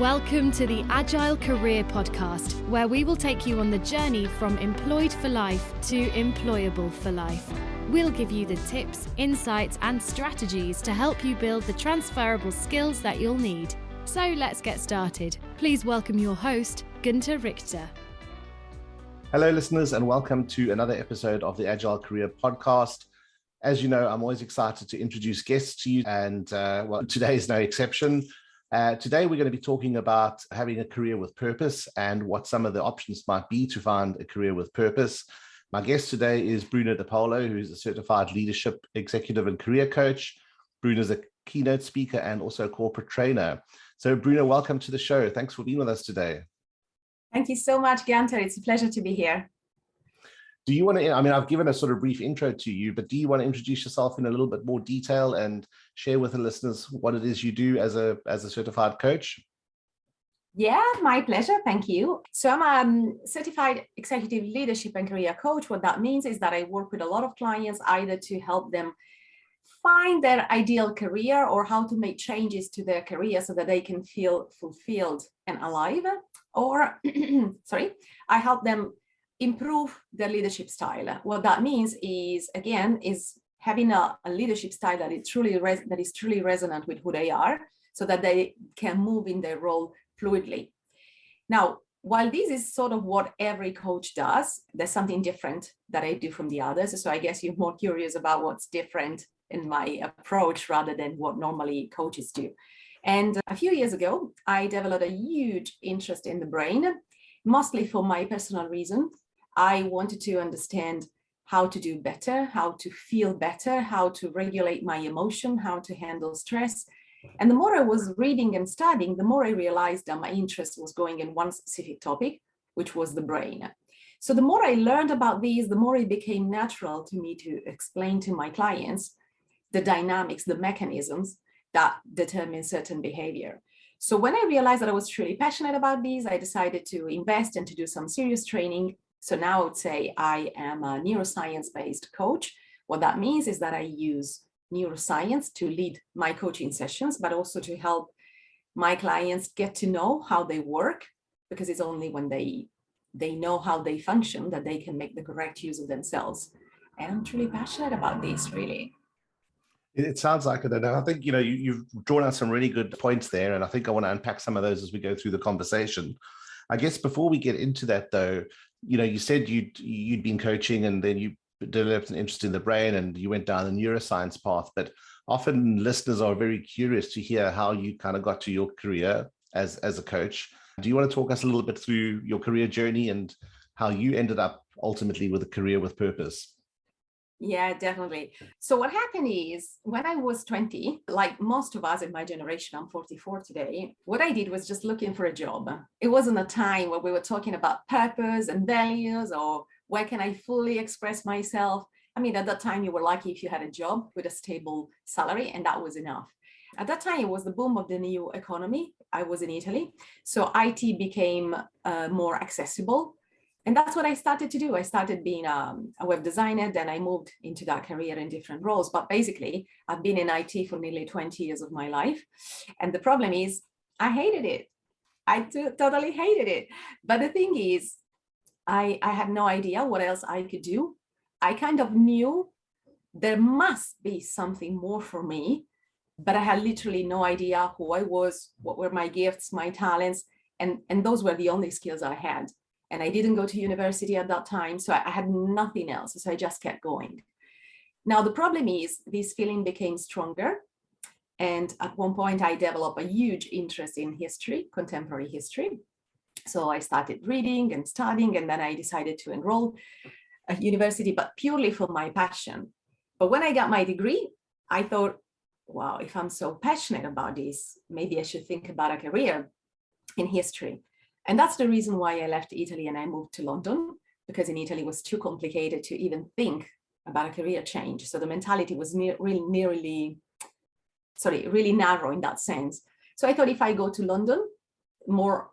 Welcome to the Agile Career Podcast, where we will take you on the journey from employed for life to employable for life. We'll give you the tips, insights, and strategies to help you build the transferable skills that you'll need. So let's get started. Please welcome your host, Günther Richter. Hello, listeners, and welcome to another episode of the Agile Career Podcast. As you know, I'm always excited to introduce guests to you, and today is no exception. Today, we're going to be talking about having a career with purpose and what some of the options might be to find a career with purpose. My guest today is Bruna de Palo, who is a certified leadership executive and career coach. Bruna is a keynote speaker and also a corporate trainer. So, Bruna, welcome to the show. Thanks for being with us today. Thank you so much, Günther. It's a pleasure to be here. Do you want to, I've given a sort of brief intro to you, but do you want to introduce yourself in a little bit more detail and share with the listeners what it is you do as a certified coach? Yeah, my pleasure. Thank you. So I'm a certified executive leadership and career coach. What that means is that I work with a lot of clients either to help them find their ideal career or how to make changes to their career so that they can feel fulfilled and alive. Or, I help them improve their leadership style. What that means is having a leadership style that is truly resonant with who they are, so that they can move in their role fluidly. Now, while this is sort of what every coach does, there's something different that I do from the others. So I guess you're more curious about what's different in my approach rather than what normally coaches do. And a few years ago, I developed a huge interest in the brain, mostly for my personal reason. I wanted to understand how to do better, how to feel better, how to regulate my emotion, how to handle stress. And the more I was reading and studying, the more I realized that my interest was going in one specific topic, which was the brain. So the more I learned about these, the more it became natural to me to explain to my clients the dynamics, the mechanisms that determine certain behavior. So when I realized that I was truly passionate about these, I decided to invest and to do some serious training. So now I would say I am a neuroscience-based coach. What that means is that I use neuroscience to lead my coaching sessions, but also to help my clients get to know how they work, because it's only when they know how they function that they can make the correct use of themselves. And I'm truly passionate about this, really. It sounds like it. And I think, you've drawn out some really good points there. And I think I want to unpack some of those as we go through the conversation. I guess before we get into that, though, you said you'd been coaching and then you developed an interest in the brain and you went down the neuroscience path. But often listeners are very curious to hear how you kind of got to your career as a coach. Do you want to talk us a little bit through your career journey and how you ended up ultimately with a career with purpose? Yeah, definitely. So what happened is when I was 20, like most of us in my generation, I'm 44 today, what I did was just looking for a job. It wasn't a time where we were talking about purpose and values or where can I fully express myself. I mean, at that time, you were lucky if you had a job with a stable salary, and that was enough. At that time, it was the boom of the new economy. I was in Italy. So IT became more accessible. And that's what I started to do. I started being a web designer, then I moved into that career in different roles. But basically, I've been in IT for nearly 20 years of my life. And the problem is, I hated it. I totally hated it. But the thing is, I had no idea what else I could do. I kind of knew there must be something more for me, but I had literally no idea who I was, what were my gifts, my talents, and those were the only skills I had. And I didn't go to university at that time, so I had nothing else. So I just kept going. Now, the problem is this feeling became stronger. And at one point, I developed a huge interest in history, contemporary history. So I started reading and studying, and then I decided to enroll at university, but purely for my passion. But when I got my degree, I thought, wow, if I'm so passionate about this, maybe I should think about a career in history. And that's the reason why I left Italy and I moved to London, because in Italy it was too complicated to even think about a career change. So the mentality was really narrow in that sense. So I thought if I go to London, more,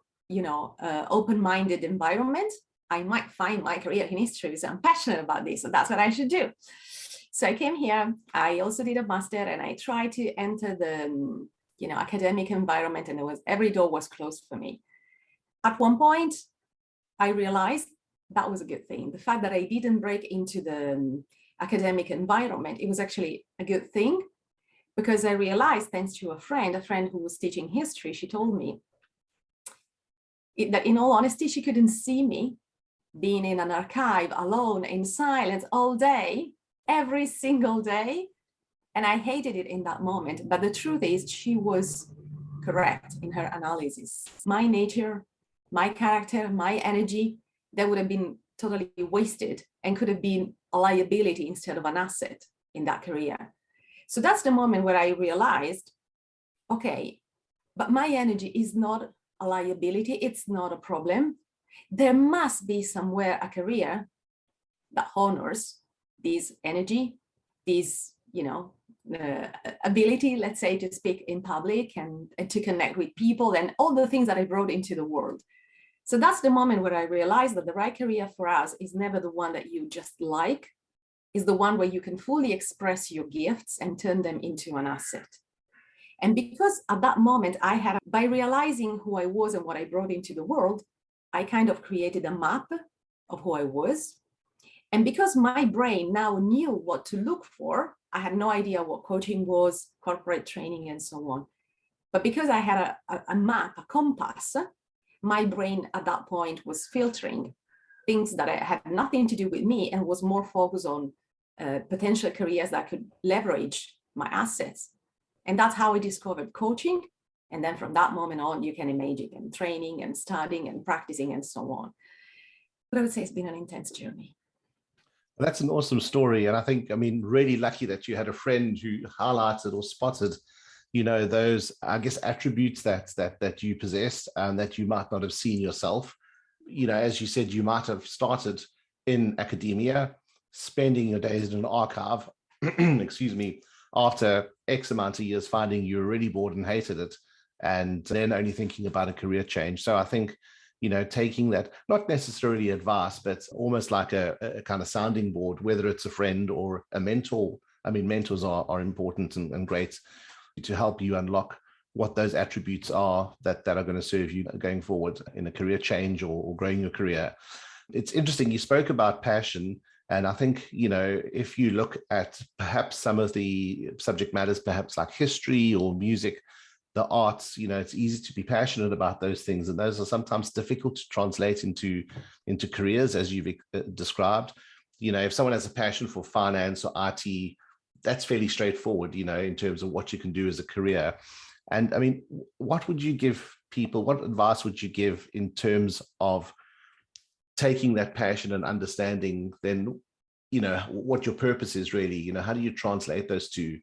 open-minded environment, I might find my career in history. So I'm passionate about this, so that's what I should do. So I came here. I also did a master and I tried to enter the academic environment, and every door was closed for me. At one point, I realized that was a good thing. The fact that I didn't break into the academic environment, it was actually a good thing, because I realized, thanks to a friend who was teaching history, she told me that in all honesty, she couldn't see me being in an archive alone in silence all day, every single day. And I hated it in that moment. But the truth is, she was correct in her analysis. My nature, my character, my energy, that would have been totally wasted and could have been a liability instead of an asset in that career. So that's the moment where I realized, okay, but my energy is not a liability. It's not a problem. There must be somewhere a career that honors this energy, this, ability, let's say, to speak in public and to connect with people and all the things that I brought into the world. So that's the moment where I realized that the right career for us is never the one that you just like, is the one where you can fully express your gifts and turn them into an asset. And because at that moment by realizing who I was and what I brought into the world, I kind of created a map of who I was. And because my brain now knew what to look for, I had no idea what coaching was, corporate training, and so on. But because I had a map, a compass, my brain at that point was filtering things that had nothing to do with me and was more focused on potential careers that could leverage my assets. And that's how I discovered coaching. And then from that moment on, you can imagine, and training and studying and practicing and so on. But I would say it's been an intense journey. That's an awesome story. And I think, really lucky that you had a friend who highlighted or spotted, those, I guess, attributes that you possessed and that you might not have seen yourself. As you said, you might have started in academia, spending your days in an archive, excuse me, after X amount of years, finding you were really bored and hated it, and then only thinking about a career change. So I think, taking that, not necessarily advice, but almost like a kind of sounding board, whether it's a friend or a mentor. Mentors are important and great to help you unlock what those attributes are that are going to serve you going forward in a career change or growing your career. It's interesting, you spoke about passion. And I think, if you look at perhaps some of the subject matters, perhaps like history or music, the arts, it's easy to be passionate about those things. And those are sometimes difficult to translate into careers, as you've described. If someone has a passion for finance or IT, that's fairly straightforward, in terms of what you can do as a career. And what would you give people? What advice would you give in terms of taking that passion and understanding then, what your purpose is really? How do you translate those two?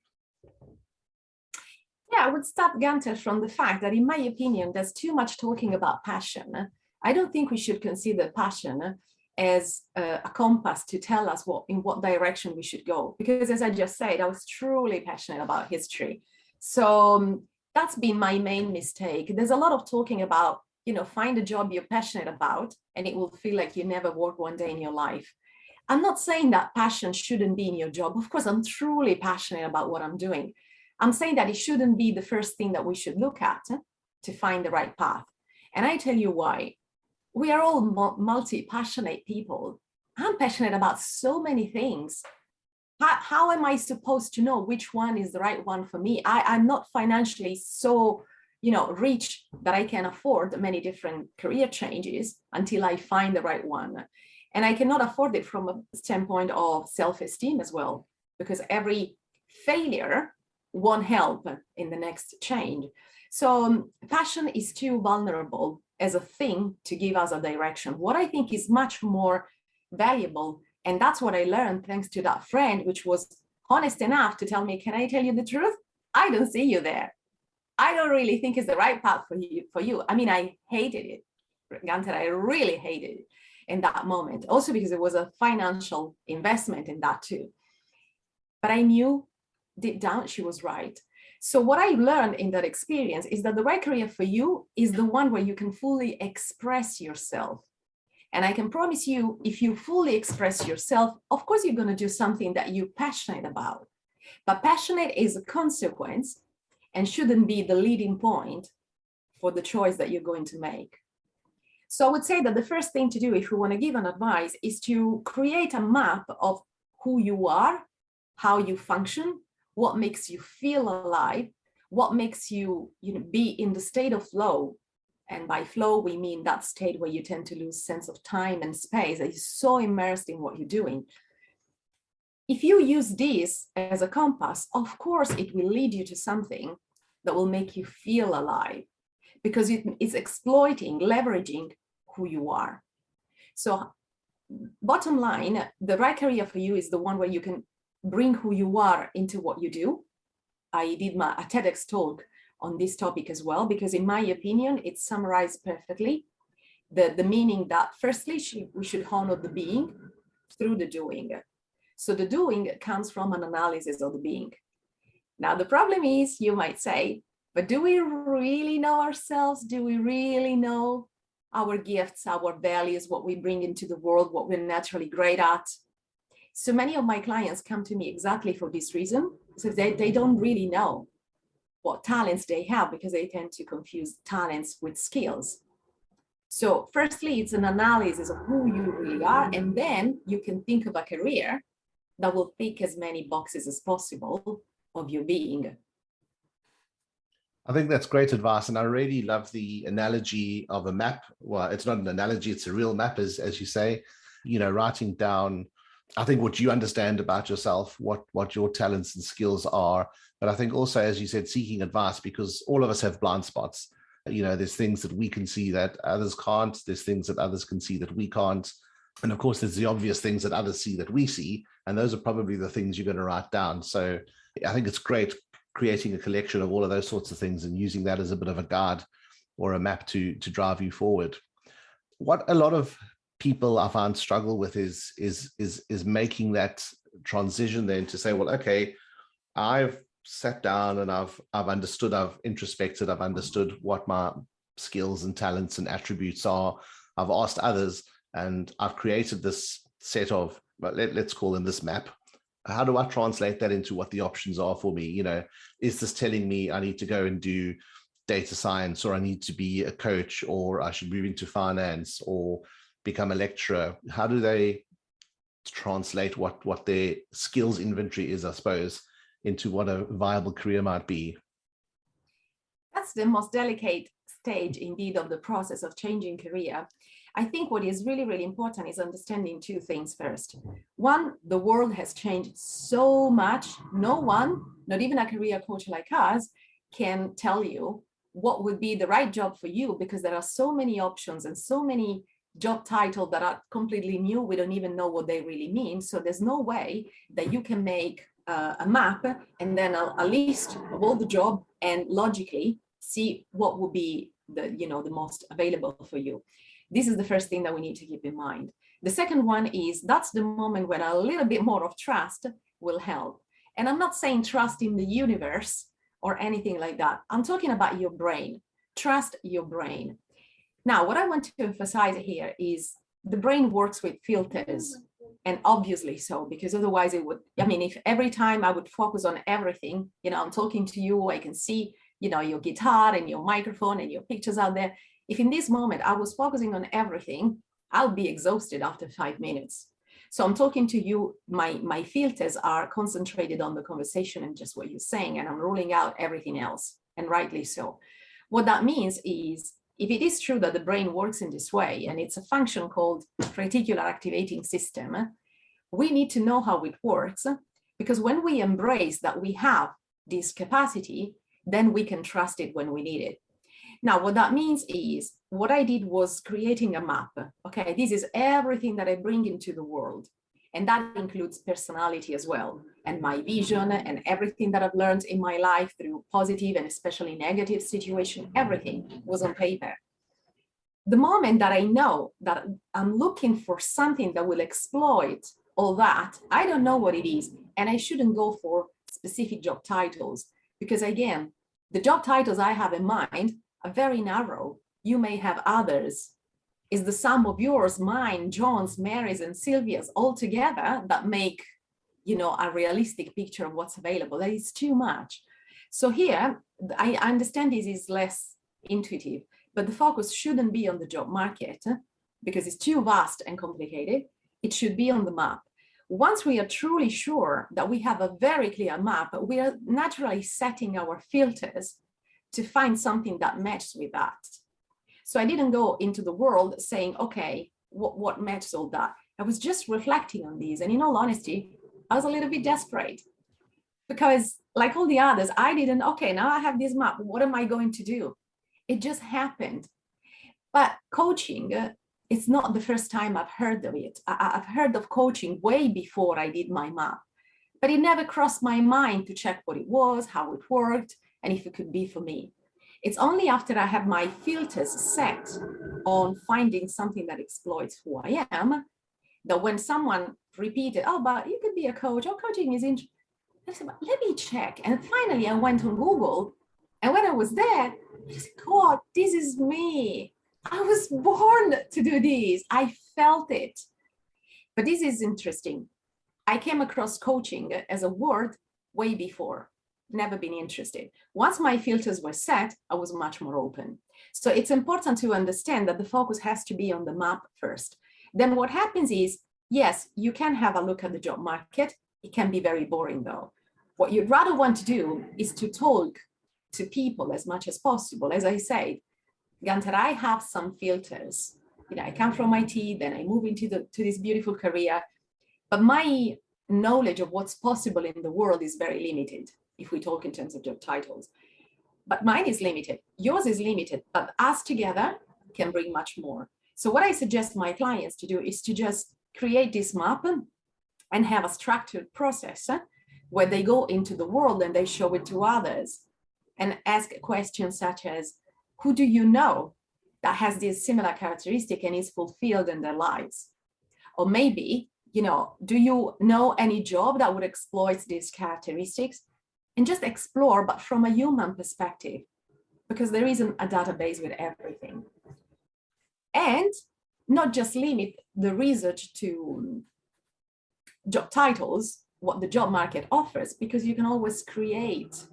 Yeah, I would start, Gunther, from the fact that, in my opinion, there's too much talking about passion. I don't think we should consider passion as a compass to tell us in what direction we should go. Because as I just said, I was truly passionate about history. So that's been my main mistake. There's a lot of talking about, find a job you're passionate about, and it will feel like you never work one day in your life. I'm not saying that passion shouldn't be in your job. Of course, I'm truly passionate about what I'm doing. I'm saying that it shouldn't be the first thing that we should look at to find the right path. And I tell you why. We are all multi-passionate people. I'm passionate about so many things. How am I supposed to know which one is the right one for me? I'm not financially so rich that I can afford many different career changes until I find the right one. And I cannot afford it from a standpoint of self-esteem as well, because every failure won't help in the next change. So passion is too vulnerable as a thing to give us a direction. What I think is much more valuable, and that's what I learned thanks to that friend, which was honest enough to tell me, can I tell you the truth? I don't see you there. I don't really think it's the right path for you. I hated it, Gunther. I really hated it in that moment. Also because it was a financial investment in that too. But I knew deep down she was right. So what I learned in that experience is that the right career for you is the one where you can fully express yourself. And I can promise you, if you fully express yourself, of course, you're going to do something that you're passionate about. But passionate is a consequence. and shouldn't be the leading point for the choice that you're going to make. So I would say that the first thing to do if you want to give an advice is to create a map of who you are, how you function, what makes you feel alive, what makes you, be in the state of flow. And by flow, we mean that state where you tend to lose sense of time and space, that you're so immersed in what you're doing. If you use this as a compass, of course, it will lead you to something that will make you feel alive, because it's exploiting, leveraging who you are. So bottom line, the right career for you is the one where you can bring who you are into what you do. I did a TEDx talk on this topic as well, because in my opinion, it summarized perfectly the meaning that firstly, we should honor the being through the doing. So the doing comes from an analysis of the being. Now, the problem is, you might say, but do we really know ourselves? Do we really know our gifts, our values, what we bring into the world, what we're naturally great at? So many of my clients come to me exactly for this reason. So they don't really know what talents they have, because they tend to confuse talents with skills. So firstly, it's an analysis of who you really are, and then you can think of a career that will tick as many boxes as possible of your being. I think that's great advice. And I really love the analogy of a map. Well, it's not an analogy, it's a real map, as you say, writing down, I think, what you understand about yourself, what your talents and skills are. But I think also, as you said, seeking advice, because all of us have blind spots. There's things that we can see that others can't. There's things that others can see that we can't. And of course, there's the obvious things that others see that we see. And those are probably the things you're going to write down. So I think it's great creating a collection of all of those sorts of things and using that as a bit of a guide or a map to drive you forward. What a lot of people I find struggle with is making that transition then to say, well, okay, I've sat down and I've understood, I've introspected, I've understood what my skills and talents and attributes are. I've asked others, and I've created this set of, let's call them this map. How do I translate that into what the options are for me? Is this telling me I need to go and do data science, or I need to be a coach, or I should move into finance or become a lecturer? How do they translate what their skills inventory is, I suppose, into what a viable career might be? That's the most delicate stage indeed of the process of changing career. I think what is really, really important is understanding two things first. One, the world has changed so much. No one, not even a career coach like us, can tell you what would be the right job for you, because there are so many options and so many job titles that are completely new. We don't even know what they really mean. So there's no way that you can make a map and then a list of all the job and logically see what would be the most available for you. This is the first thing that we need to keep in mind. The second one is that's the moment when a little bit more of trust will help. And I'm not saying trust in the universe or anything like that. I'm talking about your brain. Trust your brain. Now, what I want to emphasize here is the brain works with filters, and obviously so, because otherwise it would, if every time I would focus on everything, I'm talking to you, I can see, your guitar and your microphone and your pictures out there. If in this moment I was focusing on everything, I'll be exhausted after 5 minutes. So I'm talking to you, my filters are concentrated on the conversation and just what you're saying, and I'm ruling out everything else, and rightly so. What that means is, if it is true that the brain works in this way, and it's a function called reticular activating system, we need to know how it works, because when we embrace that we have this capacity, then we can trust it when we need it. Now, what that means is, what I did was creating a map. Okay, this is everything that I bring into the world. And that includes personality as well, and my vision, and everything that I've learned in my life through positive and especially negative situations. Everything was on paper. The moment that I know that I'm looking for something that will exploit all that, I don't know what it is, and I shouldn't go for specific job titles, because again, the job titles I have in mind are very narrow. You may have others. Is the sum of yours, mine, John's, Mary's, and Sylvia's all together that make, a realistic picture of what's available? That is too much. So here, I understand this is less intuitive, but the focus shouldn't be on the job market because it's too vast and complicated. It should be on the map. Once we are truly sure that we have a very clear map, we are naturally setting our filters to find something that matches with that. So I didn't go into the world saying, okay, what matches all that? I was just reflecting on these. And in all honesty, I was a little bit desperate because like all the others, I didn't, okay, now I have this map. What am I going to do? It just happened. But coaching, it's not the first time I've heard of it. I've heard of coaching way before I did my map, but it never crossed my mind to check what it was, how it worked, and if it could be for me. It's only after I have my filters set on finding something that exploits who I am, that when someone repeated, oh, but you could be a coach, or coaching is interesting, I said, let me check. And finally I went on Google, and when I was there, I said, God, this is me. I was born to do this. I felt it. But this is interesting. I came across coaching as a word way before, never been interested. Once my filters were set, I was much more open. So it's important to understand that the focus has to be on the map first. Then what happens is, yes, you can have a look at the job market. It can be very boring though. What you'd rather want to do is to talk to people as much as possible. As I said, Gunther, I have some filters. I come from IT, then I move into this beautiful career, but my knowledge of what's possible in the world is very limited if we talk in terms of job titles. But mine is limited, yours is limited, but us together can bring much more. So what I suggest my clients to do is to just create this map and have a structured process where they go into the world and they show it to others and ask questions such as, who do you know that has this similar characteristic and is fulfilled in their lives? Or maybe, do you know any job that would exploit these characteristics? And just explore, but from a human perspective, because there isn't a database with everything. And not just limit the research to job titles, what the job market offers, because you can always create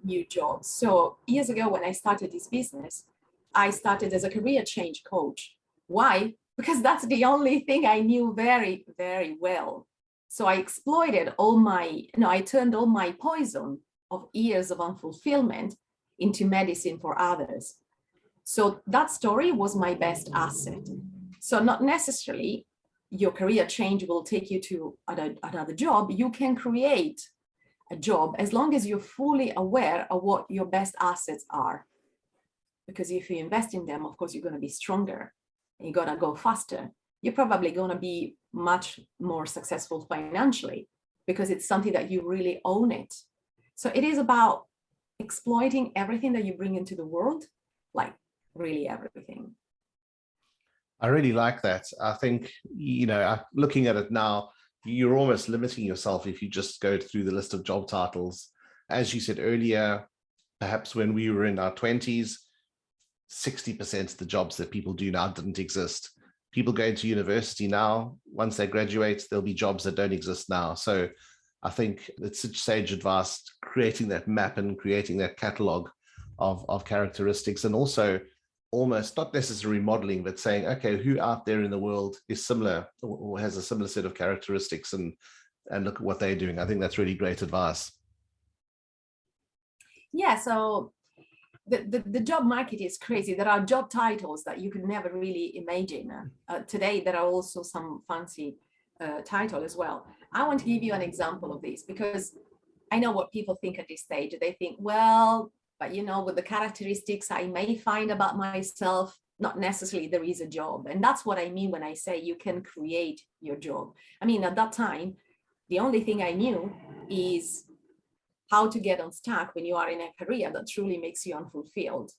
new jobs. So years ago, when I started this business, I started as a career change coach. Why? Because that's the only thing I knew very, very well. So I exploited I turned all my poison of years of unfulfillment into medicine for others. So that story was my best asset. So not necessarily your career change will take you to another job. You can create a job as long as you're fully aware of what your best assets are. Because if you invest in them, of course, you're going to be stronger and you're going to go faster. You're probably going to be much more successful financially because it's something that you really own it. So it is about exploiting everything that you bring into the world, like really everything. I really like that. I think, looking at it now, you're almost limiting yourself if you just go through the list of job titles. As you said earlier, perhaps when we were in our 20s, 60% of the jobs that people do now didn't exist. People going to university now, once they graduate, there'll be jobs that don't exist now. So I think it's such sage advice, creating that map and creating that catalog of characteristics, and also almost not necessarily modeling, but saying, okay, who out there in the world is similar or has a similar set of characteristics, and look at what they're doing. I think that's really great advice. Yeah, so the job market is crazy. There are job titles that you could never really imagine. Today, there are also some fancy title as well. I want to give you an example of this because I know what people think at this stage. They think, well, but with the characteristics I may find about myself, not necessarily there is a job. And that's what I mean when I say you can create your job. I mean, at that time, the only thing I knew is how to get unstuck when you are in a career that truly makes you unfulfilled.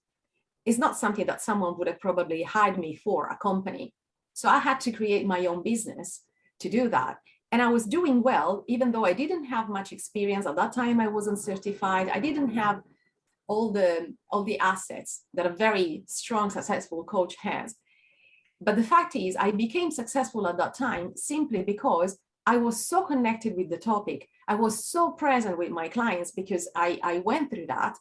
It's not something that someone would have probably hired me for, a company. So I had to create my own business to do that. And I was doing well, even though I didn't have much experience. At that time, I wasn't certified. I didn't have all the assets that a very strong, successful coach has. But the fact is, I became successful at that time simply because I was so connected with the topic. I was so present with my clients because I went through that.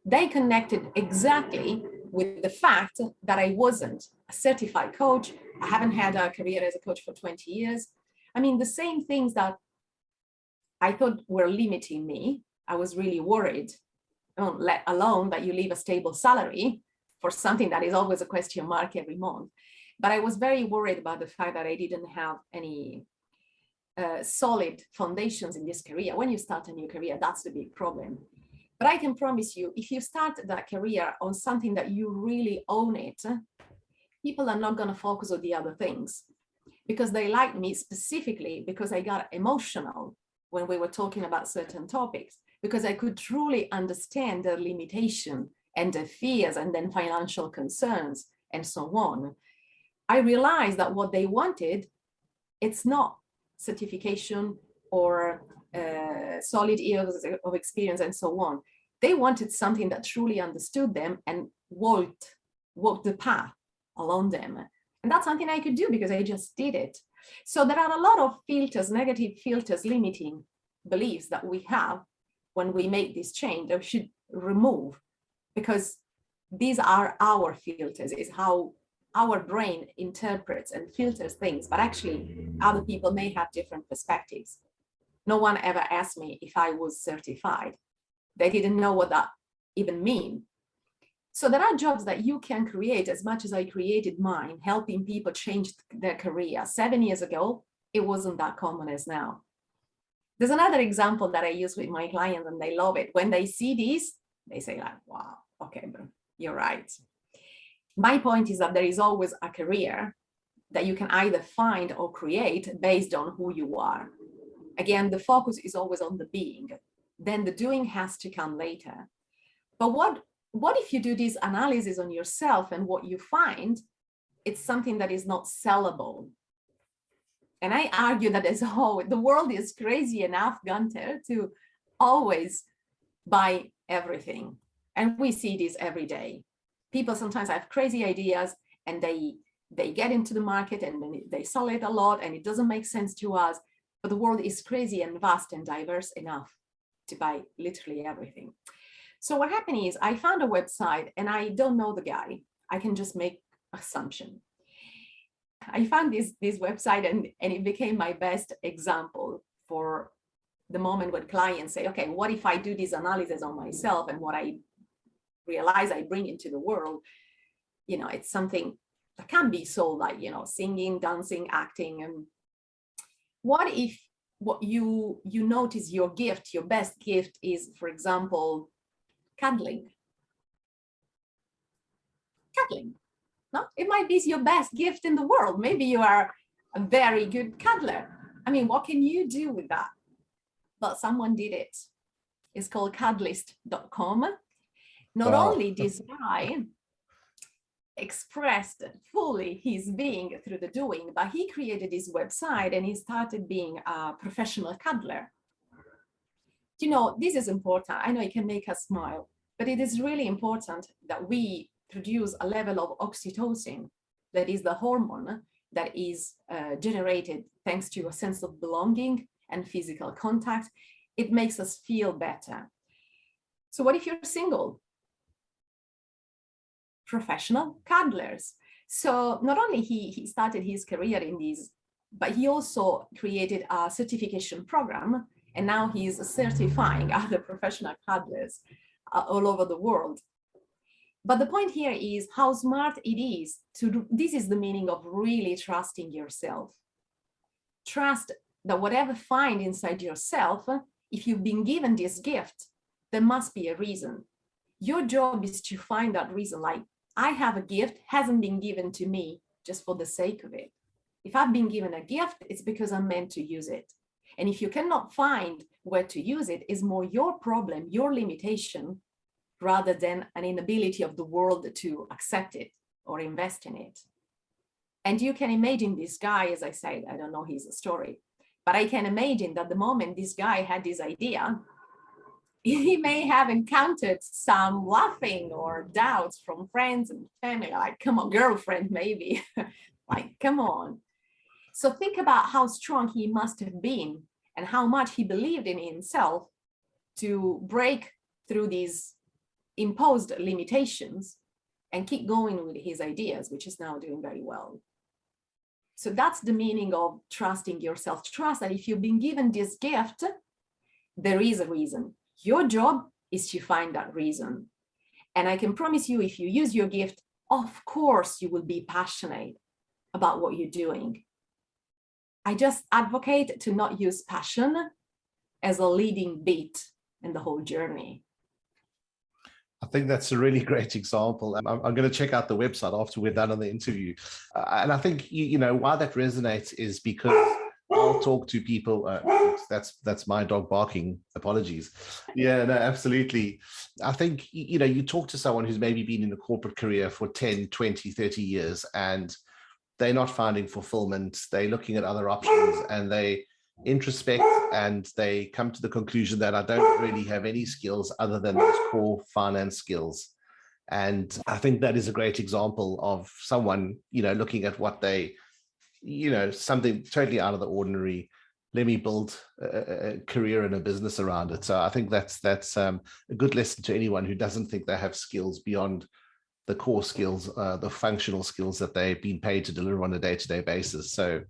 They connected exactly with the fact that I wasn't a certified coach. I haven't had a career as a coach for 20 years. I mean, the same things that I thought were limiting me, I was really worried, let alone that you leave a stable salary for something that is always a question mark every month. But I was very worried about the fact that I didn't have any solid foundations in this career. When you start a new career, that's the big problem. But I can promise you, if you start that career on something that you really own it, people are not going to focus on the other things, because they like me specifically because I got emotional when we were talking about certain topics, because I could truly understand their limitation and their fears and then financial concerns and so on. I realized that what they wanted, it's not certification or solid years of experience and so on. They wanted something that truly understood them and walked the path along them. And that's something I could do because I just did it. So there are a lot of filters, negative filters, limiting beliefs that we have when we make this change that we should remove, because these are our filters, is how our brain interprets and filters things, but actually other people may have different perspectives. No one ever asked me if I was certified. They didn't know what that even mean. So there are jobs that you can create as much as I created mine, helping people change their career. 7 years ago, it wasn't that common as now. There's another example that I use with my clients and they love it. When they see this, they say like, wow, okay, bro, you're right. My point is that there is always a career that you can either find or create based on who you are. Again, the focus is always on the being. Then the doing has to come later. But what if you do this analysis on yourself and what you find, it's something that is not sellable? And I argue that the world is crazy enough, Gunther, to always buy everything. And we see this every day. People sometimes have crazy ideas and they get into the market and then they sell it a lot and it doesn't make sense to us. But the world is crazy and vast and diverse enough to buy literally everything. So what happened is I found a website and I don't know the guy. I can just make assumption. I found this website and it became my best example for the moment when clients say, okay, what if I do this analysis on myself and what I realize I bring into the world, it's something that can be sold, like, singing, dancing, acting. And what if what you notice your gift, your best gift is, for example, cuddling? No, it might be your best gift in the world. Maybe you are a very good cuddler. I mean, what can you do with that? But someone did it. It's called cuddlist.com. Not only this guy expressed fully his being through the doing, but he created this website and he started being a professional cuddler. This is important. I know it can make us smile, but it is really important that we produce a level of oxytocin, that is the hormone that is generated thanks to a sense of belonging and physical contact. It makes us feel better. So what if you're single? Professional cuddlers. So not only he started his career in these, but he also created a certification program, and now he's certifying other professional cuddlers all over the world. But the point here is how smart it is to do. This is the meaning of really trusting yourself. Trust that whatever find inside yourself, if you've been given this gift, there must be a reason. Your job is to find that reason. Like, I have a gift, hasn't been given to me just for the sake of it. If I've been given a gift, it's because I'm meant to use it. And if you cannot find where to use it, is more your problem, your limitation, rather than an inability of the world to accept it or invest in it. And you can imagine this guy, as I said, I don't know his story, but I can imagine that the moment this guy had this idea, he may have encountered some laughing or doubts from friends and family, like, come on, girlfriend, maybe, like, come on. So think about how strong he must have been and how much he believed in himself to break through these imposed limitations and keep going with his ideas, which is now doing very well. So that's the meaning of trusting yourself. Trust that if you've been given this gift, there is a reason. Your job is to find that reason. And I can promise you, if you use your gift, of course, you will be passionate about what you're doing. I just advocate to not use passion as a leading beat in the whole journey. I think that's a really great example. I'm going to check out the website after we're done on the interview. And I think, you know, why that resonates is because I'll talk to people. That's my dog barking. Apologies. Yeah, no, absolutely. I think, you know, you talk to someone who's maybe been in a corporate career for 10, 20, 30 years, and they're not finding fulfillment. They're looking at other options and they introspect and they come to the conclusion that I don't really have any skills other than those core finance skills. And I think that is a great example of someone, you know, looking at what they, you know, something totally out of the ordinary. Let me build a career and a business around it. So I think that's a good lesson to anyone who doesn't think they have skills beyond the core skills, the functional skills that they've been paid to deliver on a day-to-day basis. So,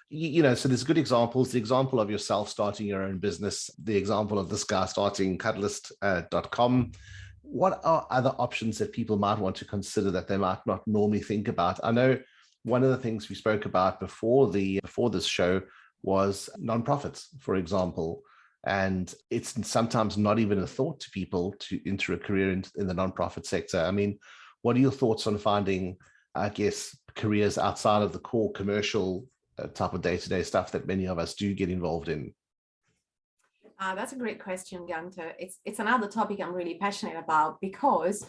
you know, so there's good examples, the example of yourself starting your own business, the example of this guy starting Catalyst.com. What are other options that people might want to consider that they might not normally think about? I know one of the things we spoke about before this show was nonprofits, for example. And it's sometimes not even a thought to people to enter a career in the nonprofit sector. I mean, what are your thoughts on finding, I guess, careers outside of the core commercial type of day-to-day stuff that many of us do get involved in? That's a great question, Gunther. It's another topic I'm really passionate about because,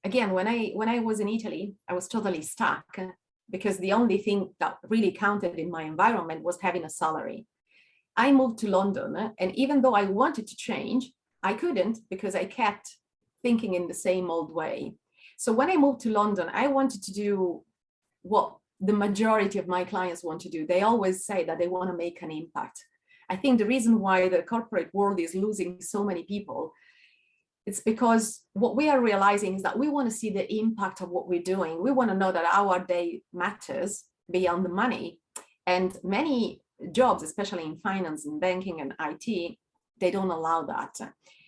again, when I was in Italy, I was totally stuck because the only thing that really counted in my environment was having a salary. I moved to London, and even though I wanted to change, I couldn't because I kept thinking in the same old way. So when I moved to London, I wanted to do what the majority of my clients want to do. They always say that they want to make an impact. I think the reason why the corporate world is losing so many people, it's because what we are realizing is that we want to see the impact of what we're doing. We want to know that our day matters beyond the money. And many jobs, especially in finance and banking and IT, they don't allow that.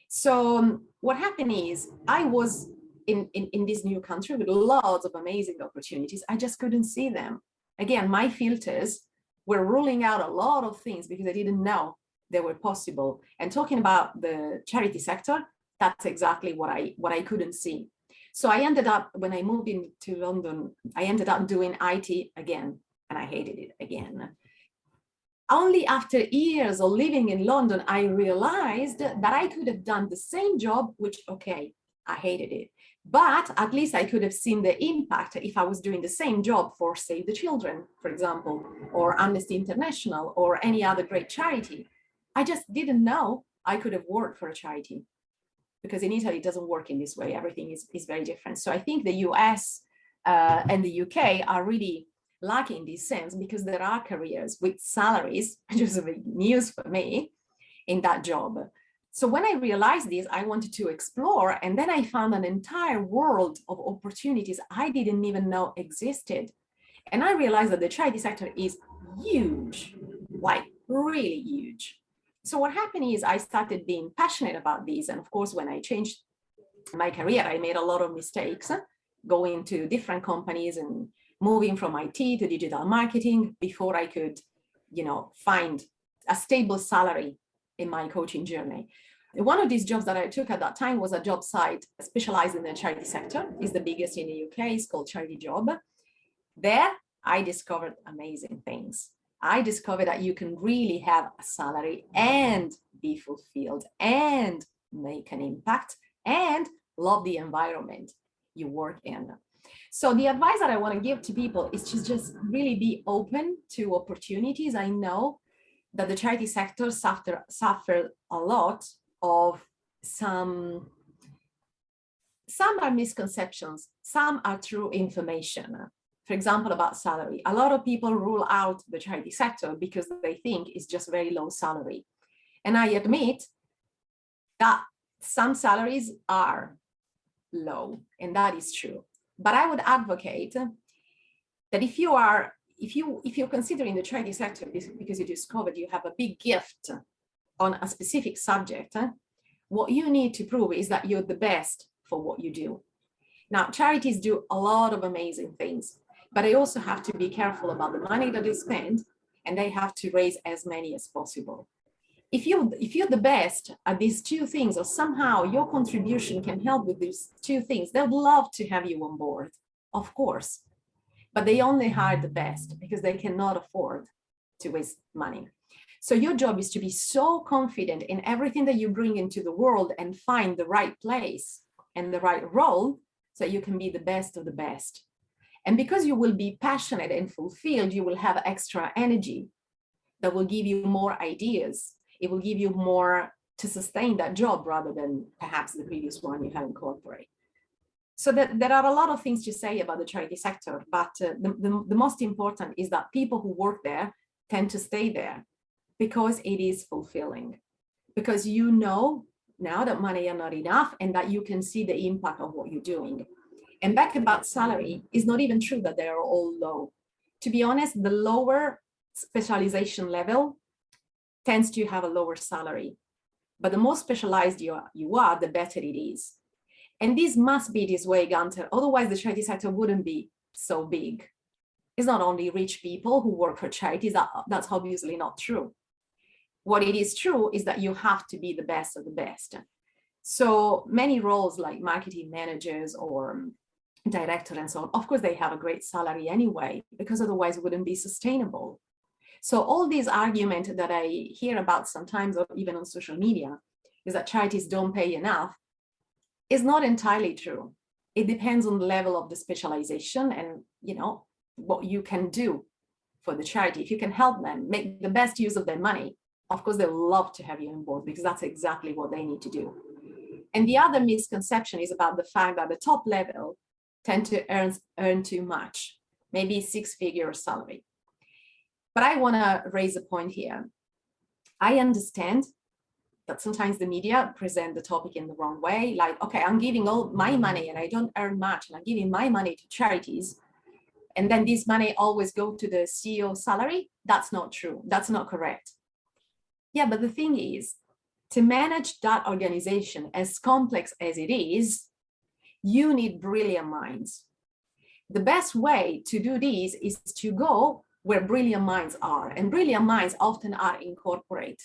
So what happened is I was in this new country with lots of amazing opportunities. I just couldn't see them. Again, my filters were ruling out a lot of things because I didn't know they were possible. And talking about the charity sector, that's exactly what I couldn't see. So I ended up, when I moved into London, I ended up doing IT again, and I hated it again. Only after years of living in London, I realized that I could have done the same job, which, okay, I hated it. But at least I could have seen the impact if I was doing the same job for Save the Children, for example, or Amnesty International, or any other great charity. I just didn't know I could have worked for a charity, because in Italy, it doesn't work in this way. Everything is very different. So I think the US and the UK are really lucky in this sense, because there are careers with salaries, which is a big news for me, in that job. So when I realized this, I wanted to explore, and then I found an entire world of opportunities I didn't even know existed. And I realized that the charity sector is huge, like really huge. So what happened is I started being passionate about this. And of course, when I changed my career, I made a lot of mistakes, going to different companies and moving from IT to digital marketing before I could, find a stable salary in my coaching journey. One of these jobs that I took at that time was a job site specialized in the charity sector. It's the biggest in the UK. It's called Charity Job. There, I discovered amazing things. I discovered that you can really have a salary and be fulfilled and make an impact and love the environment you work in. So the advice that I want to give to people is to just really be open to opportunities. I know that the charity sector suffered a lot of some are misconceptions, some are true information. For example, about salary. A lot of people rule out the charity sector because they think it's just very low salary. And I admit that some salaries are low, and that is true. But I would advocate that if you're considering the charity sector because you discovered you have a big gift on a specific subject, what you need to prove is that you're the best for what you do. Now, charities do a lot of amazing things, but they also have to be careful about the money that they spend, and they have to raise as many as possible. If you're the best at these two things, or somehow your contribution can help with these two things, they'd love to have you on board, of course. But they only hire the best because they cannot afford to waste money. So your job is to be so confident in everything that you bring into the world and find the right place and the right role so you can be the best of the best. And because you will be passionate and fulfilled, you will have extra energy that will give you more ideas. It will give you more to sustain that job rather than perhaps the previous one you had in corporate. So there are a lot of things to say about the charity sector, but the most important is that people who work there tend to stay there because it is fulfilling. Because you know now that money are not enough and that you can see the impact of what you're doing. And back about salary, it's not even true that they are all low. To be honest, the lower specialization level tends to have a lower salary. But the more specialized you are, the better it is. And this must be this way, Gunther. Otherwise, the charity sector wouldn't be so big. It's not only rich people who work for charities. That's obviously not true. What it is true is that you have to be the best of the best. So many roles like marketing managers or director and so on, of course, they have a great salary anyway, because otherwise it wouldn't be sustainable. So all these arguments that I hear about sometimes, or even on social media, is that charities don't pay enough, is not entirely true. It depends on the level of the specialization and, you know, what you can do for the charity. If you can help them make the best use of their money, of course, they'll love to have you on board because that's exactly what they need to do. And the other misconception is about the fact that the top level tend to earn too much, maybe six-figure salary. But I want to raise a point here. I understand that sometimes the media present the topic in the wrong way, like, okay, I'm giving all my money and I don't earn much, and I'm giving my money to charities, and then this money always go to the CEO salary. That's not true. That's not correct. Yeah, but the thing is, to manage that organization as complex as it is, you need brilliant minds. The best way to do this is to go where brilliant minds are, and brilliant minds often are in corporate,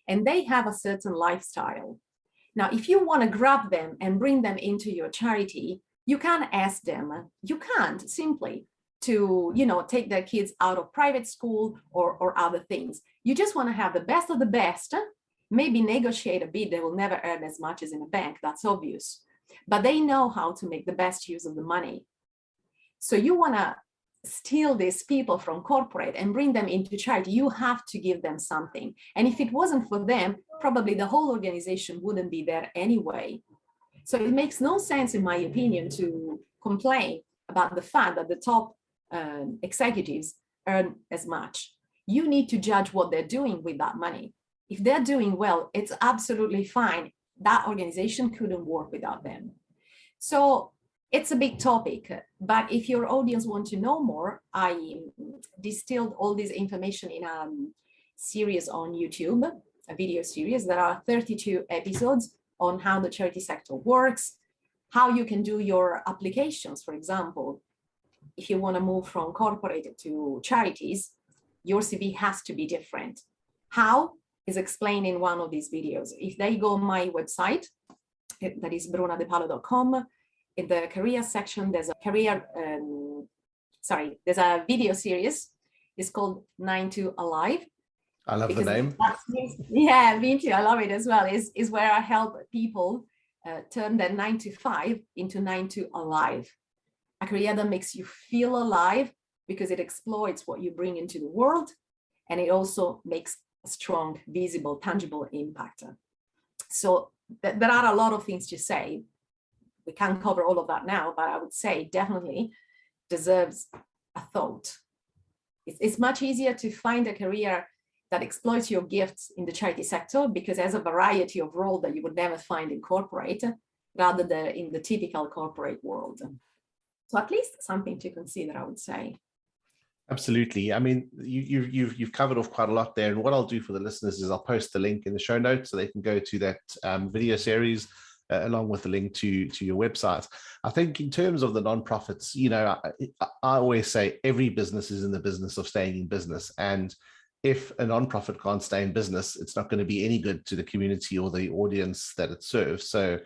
and they have a certain lifestyle. Now, if you want to grab them and bring them into your charity, you can't ask them, you can't simply to, you know, take their kids out of private school or other things. You just want to have the best of the best, maybe negotiate a bit. They will never earn as much as in a bank, that's obvious, but they know how to make the best use of the money. So you want to steal these people from corporate and bring them into charity. You have to give them something. And if it wasn't for them, probably the whole organization wouldn't be there anyway. So it makes no sense, in my opinion, to complain about the fact that the top executives earn as much. You need to judge what they're doing with that money. If they're doing well, it's absolutely fine. That organization couldn't work without them. So it's a big topic, but if your audience want to know more, I distilled all this information in a series on YouTube, a video series. There are 32 episodes on how the charity sector works, how you can do your applications. For example, if you want to move from corporate to charities, your CV has to be different. How is explained in one of these videos. If they go on my website, that is brunadepalo.com, in the career section, there's there's a video series. It's called 9 to Alive. I love the name. Yeah, me too. I love it as well. Is where I help people turn their 9 to 5 into 9 to Alive. A career that makes you feel alive because it exploits what you bring into the world, and it also makes a strong, visible, tangible impact. So there are a lot of things to say. We can't cover all of that now, but I would say definitely deserves a thought. It's much easier to find a career that exploits your gifts in the charity sector because there's a variety of roles that you would never find in corporate rather than in the typical corporate world. So at least something to consider, I would say. Absolutely. I mean, you've covered off quite a lot there. And what I'll do for the listeners is I'll post the link in the show notes so they can go to that video series along with the link to your website. I think in terms of the nonprofits, you know, I always say every business is in the business of staying in business. And if a nonprofit can't stay in business, it's not going to be any good to the community or the audience that it serves. So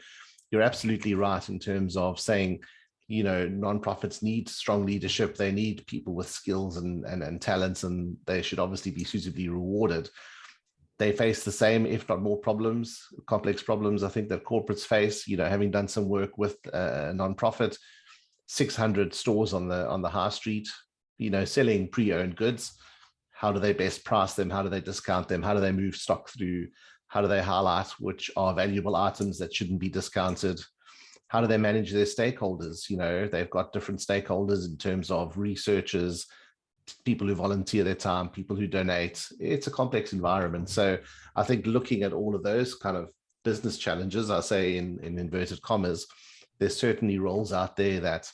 you're absolutely right in terms of saying, you know, nonprofits need strong leadership. They need people with skills and talents, and they should obviously be suitably rewarded. They face the same, if not more problems, complex problems, I think, that corporates face. You know, having done some work with a nonprofit, 600 stores on the high street, you know, selling pre-owned goods. How do they best price them? How do they discount them? How do they move stock through? How do they highlight which are valuable items that shouldn't be discounted? How do they manage their stakeholders? You know, they've got different stakeholders in terms of researchers, people who volunteer their time, people who donate. It's a complex environment. So I think looking at all of those kind of business challenges, I say in inverted commas, there's certainly roles out there that,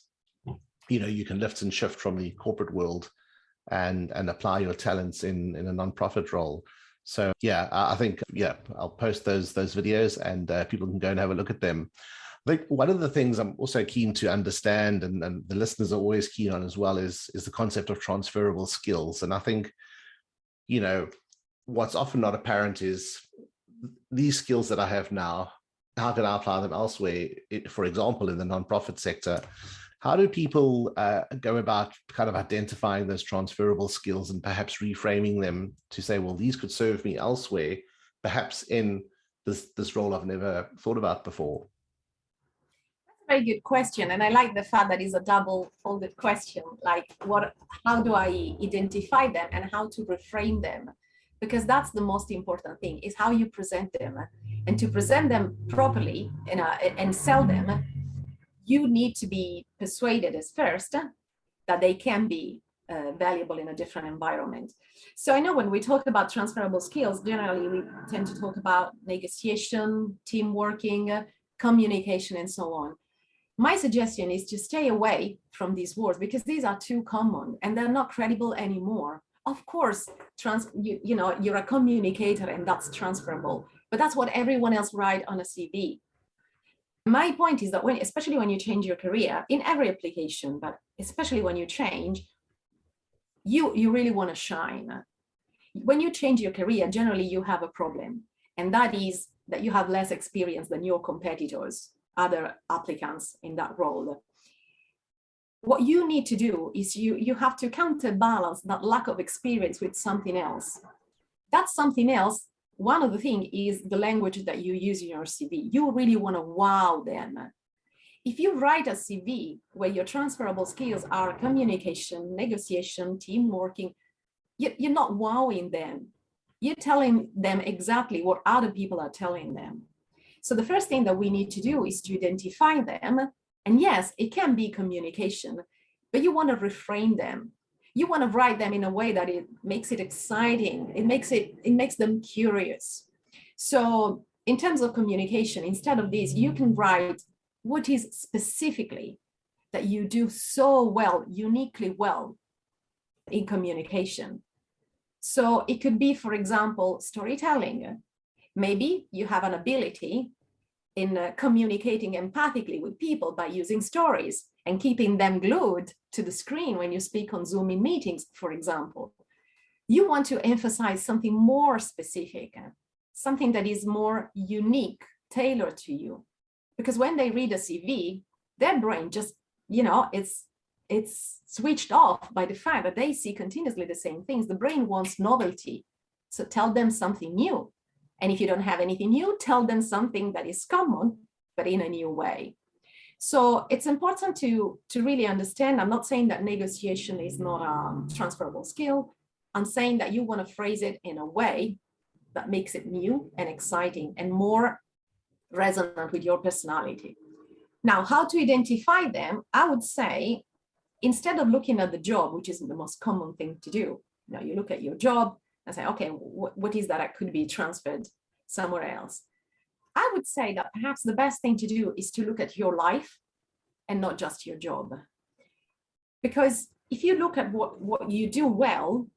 you know, you can lift and shift from the corporate world and apply your talents in a nonprofit role. So yeah, I think, yeah, I'll post those videos and people can go and have a look at them. I think one of the things I'm also keen to understand, and the listeners are always keen on as well, is the concept of transferable skills. And I think, you know, what's often not apparent is these skills that I have now, how can I apply them elsewhere? For example, in the nonprofit sector, how do people go about kind of identifying those transferable skills and perhaps reframing them to say, well, these could serve me elsewhere, perhaps in this role I've never thought about before? Very good question, and I like the fact that it's a double-folded question. Like, how do I identify them and how to reframe them? Because that's the most important thing, is how you present them. And to present them properly and sell them, you need to be persuaded as first that they can be valuable in a different environment. So I know when we talk about transferable skills, generally we tend to talk about negotiation, team working, communication, and so on. My suggestion is to stay away from these words because these are too common and they're not credible anymore. Of course, you know, you're a communicator and that's transferable, but that's what everyone else writes on a CV. My point is that especially when you change your career, in every application, but especially when you change, you really want to shine. When you change your career, generally you have a problem, and that is that you have less experience than your competitors, other applicants in that role. What you need to do is you have to counterbalance that lack of experience with something else. That's something else. One of the things is the language that you use in your CV. You really want to wow them. If you write a CV where your transferable skills are communication, negotiation, team working, you're not wowing them. You're telling them exactly what other people are telling them. So the first thing that we need to do is to identify them. And yes, it can be communication, but you want to reframe them. You want to write them in a way that it makes it exciting. It makes them curious. So in terms of communication, instead of this, you can write what is specifically that you do so well, uniquely well in communication. So it could be, for example, storytelling. Maybe you have an ability in communicating empathically with people by using stories and keeping them glued to the screen when you speak on Zoom in meetings, for example. You want to emphasize something more specific, something that is more unique, tailored to you. Because when they read a CV, their brain just, you know, it's switched off by the fact that they see continuously the same things. The brain wants novelty. So tell them something new. And if you don't have anything new, tell them something that is common, but in a new way. So it's important to really understand. I'm not saying that negotiation is not a transferable skill. I'm saying that you want to phrase it in a way that makes it new and exciting and more resonant with your personality. Now, how to identify them? I would say instead of looking at the job, which is the most common thing to do, you look at your job and say, okay, what is that could be transferred somewhere else? I would say that perhaps the best thing to do is to look at your life and not just your job. Because if you look at what you do well,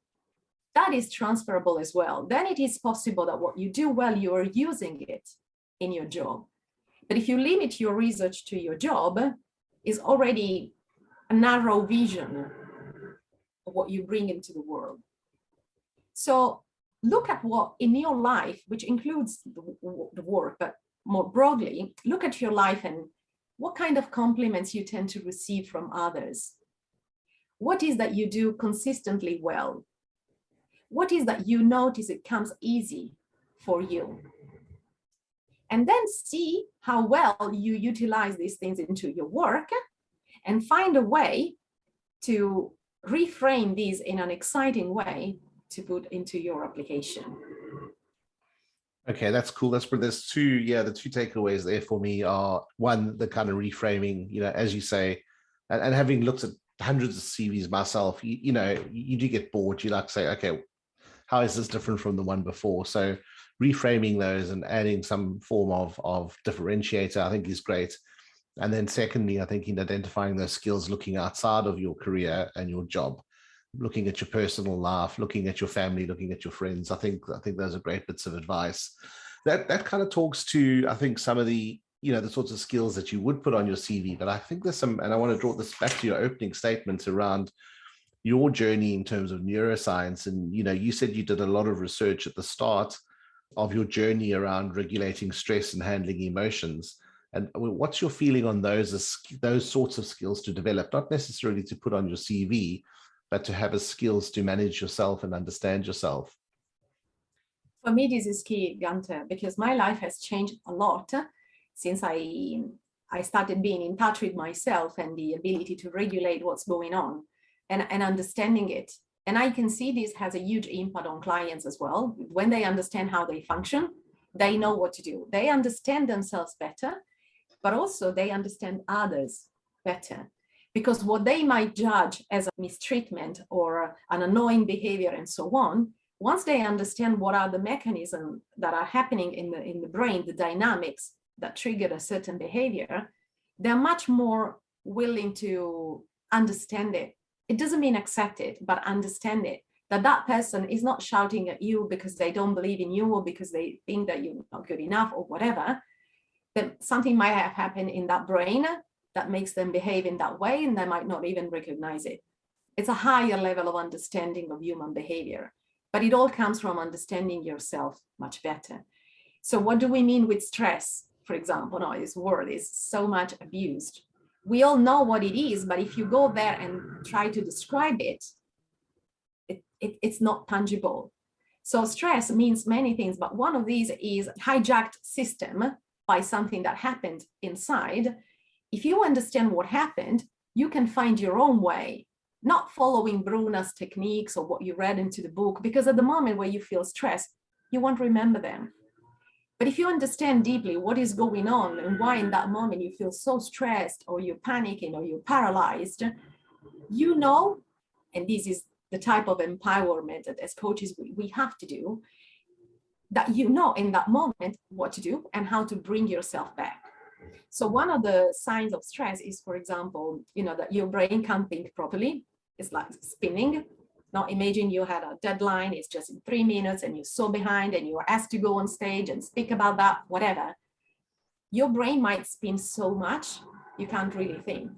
that is transferable as well. Then it is possible that what you do well, you are using it in your job. But if you limit your research to your job, is already a narrow vision of what you bring into the world. So look at what in your life, which includes the work, but more broadly, look at your life and what kind of compliments you tend to receive from others. What is that you do consistently well? What is that you notice it comes easy for you? And then see how well you utilize these things into your work and find a way to reframe these in an exciting way to put into your application. Okay, that's cool. There's two, the two takeaways there for me are, one, the kind of reframing, as you say, and having looked at hundreds of CVs myself, you do get bored. You like to say, okay, how is this different from the one before? So reframing those and adding some form of differentiator, I think is great. And then secondly, I think in identifying those skills, looking outside of your career and your job, looking at your personal life, looking at your family, looking at your friends. I think those are great bits of advice. That kind of talks to, I think, some of the, the sorts of skills that you would put on your CV. But I think there's some, and I want to draw this back to your opening statements around your journey in terms of neuroscience. And, you said you did a lot of research at the start of your journey around regulating stress and handling emotions. And what's your feeling on those sorts of skills to develop, not necessarily to put on your CV, but to have as skills to manage yourself and understand yourself? For me, this is key, Gunther, because my life has changed a lot since I started being in touch with myself and the ability to regulate what's going on and understanding it. And I can see this has a huge impact on clients as well. When they understand how they function, they know what to do. They understand themselves better, but also they understand others better. Because what they might judge as a mistreatment or an annoying behavior and so on, once they understand what are the mechanisms that are happening in the brain, the dynamics that trigger a certain behavior, they're much more willing to understand it. It doesn't mean accept it, but understand it. That person is not shouting at you because they don't believe in you or because they think that you're not good enough or whatever. That something might have happened in that brain that makes them behave in that way, and they might not even recognize it. It's a higher level of understanding of human behavior, but it all comes from understanding yourself much better. So what do we mean with stress, for example? No, this word is so much abused. We all know what it is, but if you go there and try to describe it, it's not tangible. So stress means many things, but one of these is hijacked system by something that happened inside. If you understand what happened, you can find your own way, not following Bruna's techniques or what you read into the book, because at the moment where you feel stressed, you won't remember them. But if you understand deeply what is going on and why in that moment you feel so stressed or you're panicking or you're paralyzed, you know, and this is the type of empowerment that as coaches we have to do, that you know in that moment what to do and how to bring yourself back. So one of the signs of stress is, for example, that your brain can't think properly. It's like spinning. Now imagine you had a deadline, it's just in 3 minutes and you're so behind and you're asked to go on stage and speak about that, whatever. Your brain might spin so much, you can't really think.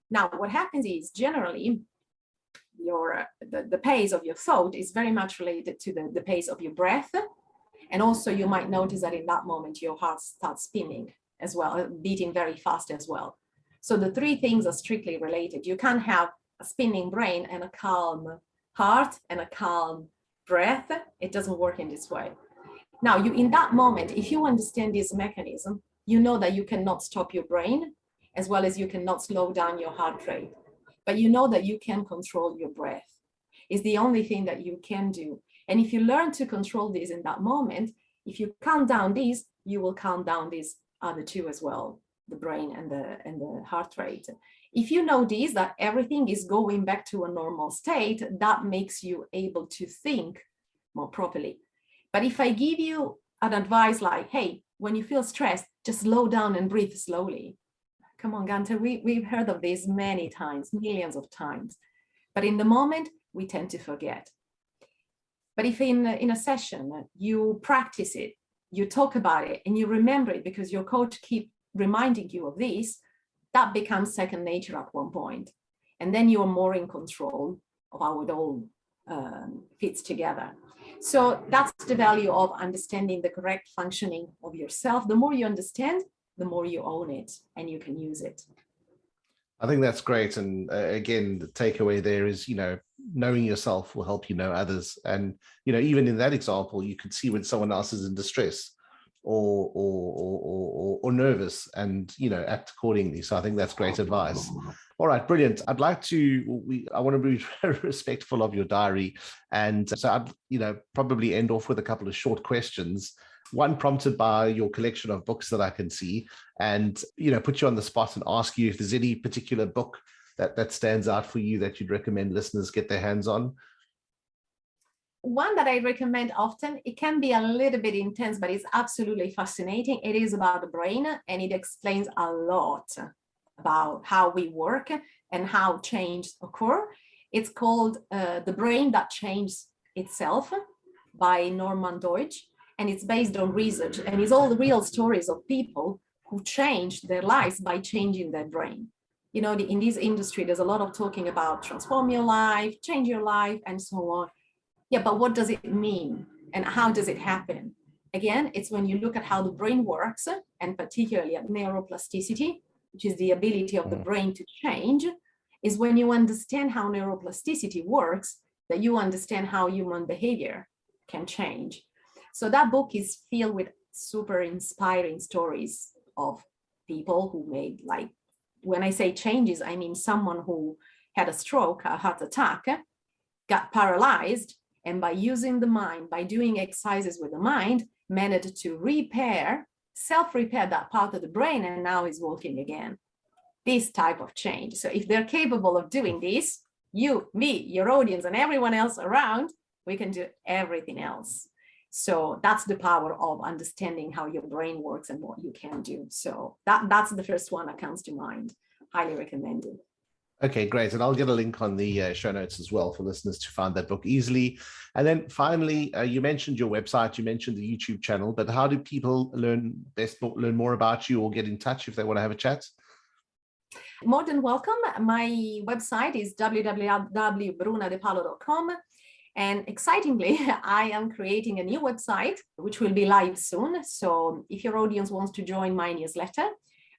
Now, what happens is generally the pace of your thought is very much related to the pace of your breath. And also you might notice that in that moment, your heart starts spinning as well, beating very fast as well. So the three things are strictly related. You can't have a spinning brain and a calm heart and a calm breath. It doesn't work in this way. Now, in that moment, if you understand this mechanism, you know that you cannot stop your brain as well as you cannot slow down your heart rate. But you know that you can control your breath. It's the only thing that you can do. And if you learn to control this in that moment, if you calm down these, you will calm down these other two as well. the brain and the heart rate. If you notice that everything is going back to a normal state, that makes you able to think more properly. But if I give you an advice like, hey, when you feel stressed, just slow down and breathe slowly. Come on, Gunther, we've heard of this many times, millions of times. But in the moment, we tend to forget. But if in a session, you practice it, you talk about it, and you remember it because your coach keeps reminding you of this, that becomes second nature at one point. And then you're more in control of how it all fits together. So that's the value of understanding the correct functioning of yourself. The more you understand, the more you own it and you can use it. I think that's great. And again, the takeaway there is, knowing yourself will help you know others. And, even in that example, you could see when someone else is in distress or nervous and, act accordingly. So I think that's great advice. All right, brilliant. I want to be very respectful of your diary. And so I'd, probably end off with a couple of short questions. One prompted by your collection of books that I can see, and put you on the spot and ask you if there's any particular book that stands out for you that you'd recommend listeners get their hands on. One that I recommend often, it can be a little bit intense, but it's absolutely fascinating. It is about the brain, and it explains a lot about how we work and how change occur. It's called The Brain That Changed Itself by Norman Deutsch. And it's based on research, and it's all the real stories of people who changed their lives by changing their brain. In this industry, there's a lot of talking about transform your life, change your life, and so on. Yeah, but what does it mean? And how does it happen? Again, it's when you look at how the brain works, and particularly at neuroplasticity, which is the ability of the brain to change, is when you understand how neuroplasticity works, that you understand how human behavior can change. So that book is filled with super inspiring stories of people who made, like, when I say changes, I mean someone who had a stroke, a heart attack, got paralyzed, and by using the mind, by doing exercises with the mind, managed to self-repair that part of the brain, and now is walking again. This type of change. So if they're capable of doing this, you, me, your audience, and everyone else around, we can do everything else. So that's the power of understanding how your brain works and what you can do. So that's the first one that comes to mind. Highly recommended. Okay, great. And I'll get a link on the show notes as well for listeners to find that book easily. And then finally, you mentioned your website, you mentioned the YouTube channel, but how do people learn more about you or get in touch if they want to have a chat? More than welcome. My website is www.brunadepalo.com. And excitingly, I am creating a new website, which will be live soon. So if your audience wants to join my newsletter,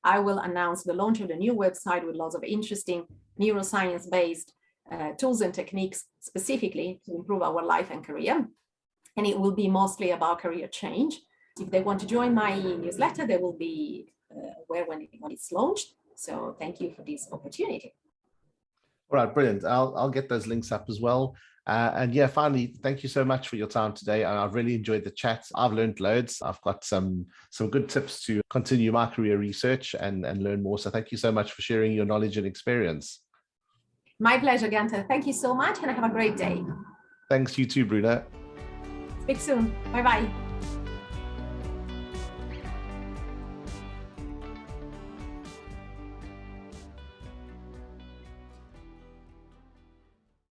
I will announce the launch of the new website with lots of interesting neuroscience-based tools and techniques specifically to improve our life and career. And it will be mostly about career change. If they want to join my newsletter, they will be aware when it's launched. So thank you for this opportunity. All right, brilliant. I'll get those links up as well. And yeah, finally, thank you so much for your time today. And I've really enjoyed the chat. I've learned loads. I've got some good tips to continue my career research and learn more. So thank you so much for sharing your knowledge and experience. My pleasure, Gunther. Thank you so much, and have a great day. Thanks, you too, Bruna. Speak soon. Bye-bye.